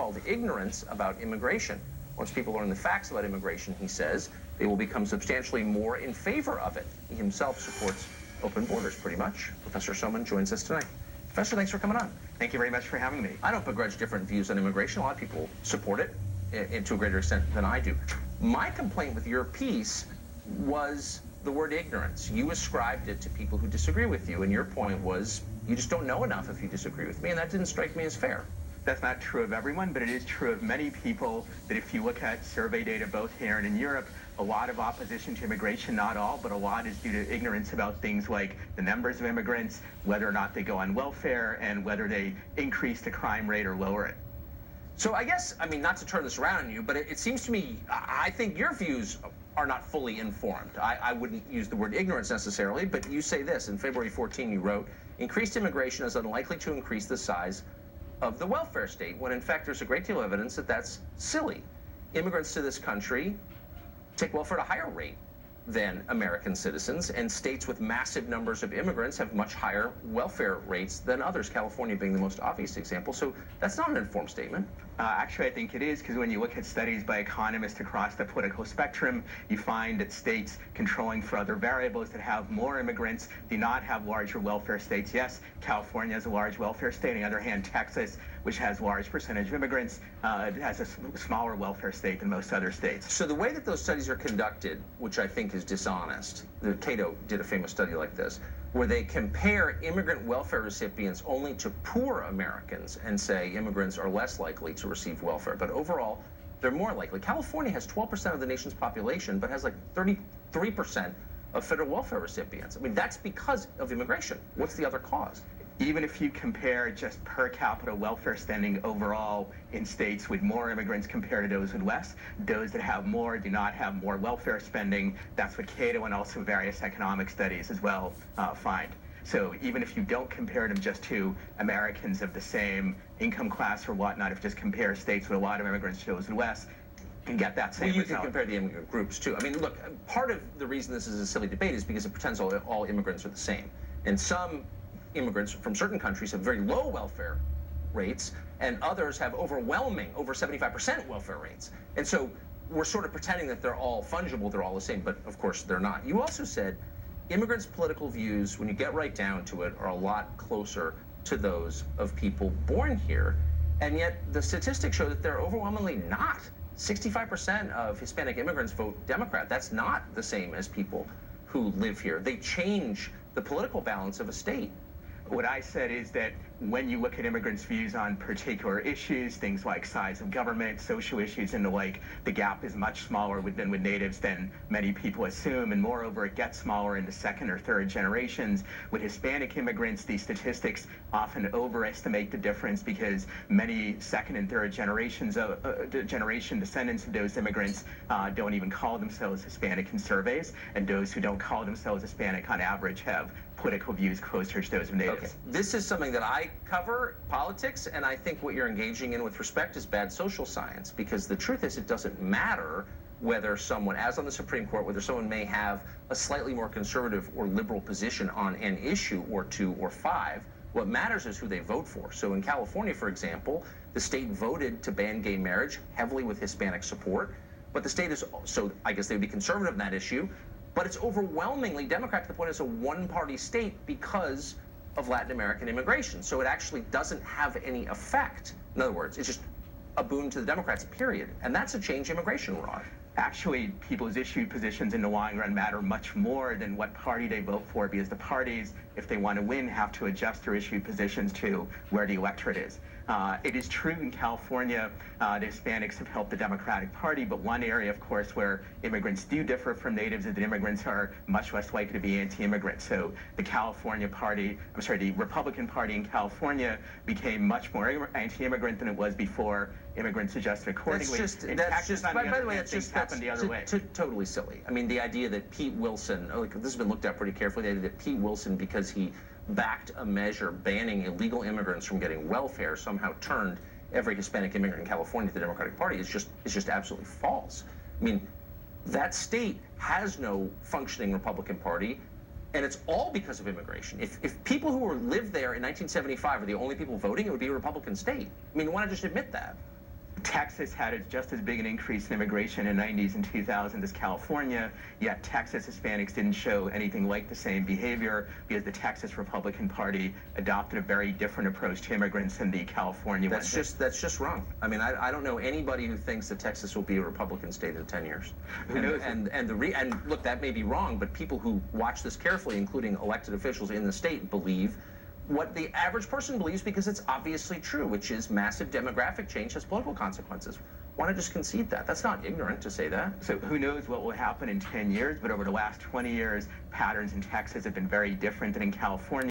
called ignorance about immigration. Once people learn the facts about immigration, he says, they will become substantially more in favor of it. He himself supports open borders, pretty much. Professor Soman joins us tonight. Professor, thanks for coming on. Thank you very much for having me. I don't begrudge different views on immigration. A lot of people support it to a greater extent than I do. My complaint with your piece was the word ignorance. You ascribed it to people who disagree with you, and your point was you just don't know enough if you disagree with me, and that didn't strike me as fair. That's not true of everyone, but it is true of many people that if you look at survey data both here and in Europe, a lot of opposition to immigration, not all, but a lot is due to ignorance about things like the numbers of immigrants, whether or not they go on welfare, and whether they increase the crime rate or lower it. So I guess, I mean, not to turn this around on you, but it seems to me, I think your views are not fully informed. I wouldn't use the word ignorance necessarily, but you say this. In February 14, you wrote, increased immigration is unlikely to increase the size of the welfare state, when in fact there's a great deal of evidence that that's silly. Immigrants to this country take welfare at a higher rate than American citizens, and states with massive numbers of immigrants have much higher welfare rates than others, California being the most obvious example. So that's not an informed statement. Actually, I think it is, because when you look at studies by economists across the political spectrum, you find that states controlling for other variables that have more immigrants do not have larger welfare states. Yes, California is a large welfare state. On the other hand, Texas, which has a large percentage of immigrants, has a smaller welfare state than most other states. So the way that those studies are conducted, which I think is dishonest, Cato did a famous study like this, where they compare immigrant welfare recipients only to poor Americans and say immigrants are less likely to receive welfare. But overall, they're more likely. California has 12% of the nation's population, but has like 33% of federal welfare recipients. I mean, that's because of immigration. What's the other cause? Even if you compare just per capita welfare spending overall in states with more immigrants compared to those with less, those that have more do not have more welfare spending. That's what Cato and also various economic studies as well find. So even if you don't compare them just to Americans of the same income class or whatnot, if you just compare states with a lot of immigrants to those with less, you can get that same result. You can compare the immigrant groups too. I mean, look, part of the reason this is a silly debate is because it pretends all immigrants are the same. And some immigrants from certain countries have very low welfare rates, and others have overwhelming, over 75% welfare rates. And so we're sort of pretending that they're all fungible, they're all the same, but of course they're not. You also said immigrants' political views, when you get right down to it, are a lot closer to those of people born here, and yet the statistics show that they're overwhelmingly not. 65% of Hispanic immigrants vote Democrat. That's not the same as people who live here. They change the political balance of a state. What I said is that when you look at immigrants' views on particular issues, things like size of government, social issues, and the like, the gap is much smaller with natives than many people assume, and moreover, it gets smaller in the second or third generations. With Hispanic immigrants, these statistics often overestimate the difference because many second and third generation descendants of those immigrants don't even call themselves Hispanic in surveys, and those who don't call themselves Hispanic on average have political views closer to those of natives. Okay. This is something that I cover, politics, and I think what you're engaging in with respect is bad social science, because the truth is it doesn't matter whether someone, as on the Supreme Court, whether someone may have a slightly more conservative or liberal position on an issue or two or five. What matters is who they vote for. So in California, for example, the state voted to ban gay marriage heavily with Hispanic support, but the state is, so I guess they would be conservative on that issue, but it's overwhelmingly Democrat to the point it's a one-party state because of Latin American immigration. So it actually doesn't have any effect. In other words, it's just a boon to the Democrats, period. And that's a change immigration law. Actually, people's issued positions in the long run matter much more than what party they vote for, because the parties, if they want to win, have to adjust their issued positions to where the electorate is. It is true in California, the Hispanics have helped the Democratic Party, but one area, of course, where immigrants do differ from natives is that immigrants are much less likely to be anti-immigrant. So the the Republican Party in California became much more anti-immigrant than it was before. Immigrants adjusted accordingly. By the way, that's totally silly. I mean, the idea that Pete Wilson, this has been looked at pretty carefully, the idea that Pete Wilson, because he backed a measure banning illegal immigrants from getting welfare, somehow turned every Hispanic immigrant in California to the Democratic Party is just absolutely false. I mean, that state has no functioning Republican Party, and it's all because of immigration. If people who lived there in 1975 are the only people voting, it would be a Republican state. I mean, why not just admit that? Texas had just as big an increase in immigration in the 90s and 2000s as California, yet Texas Hispanics didn't show anything like the same behavior because the Texas Republican Party adopted a very different approach to immigrants than the California one. That's just wrong. I mean, I don't know anybody who thinks that Texas will be a Republican state in 10 years. Who knows? And look, that may be wrong, but people who watch this carefully, including elected officials in the state, believe what the average person believes because it's obviously true, which is massive demographic change has political consequences. Why not just concede that? That's not ignorant to say that. So who knows what will happen in 10 years, but over the last 20 years, patterns in Texas have been very different than in California.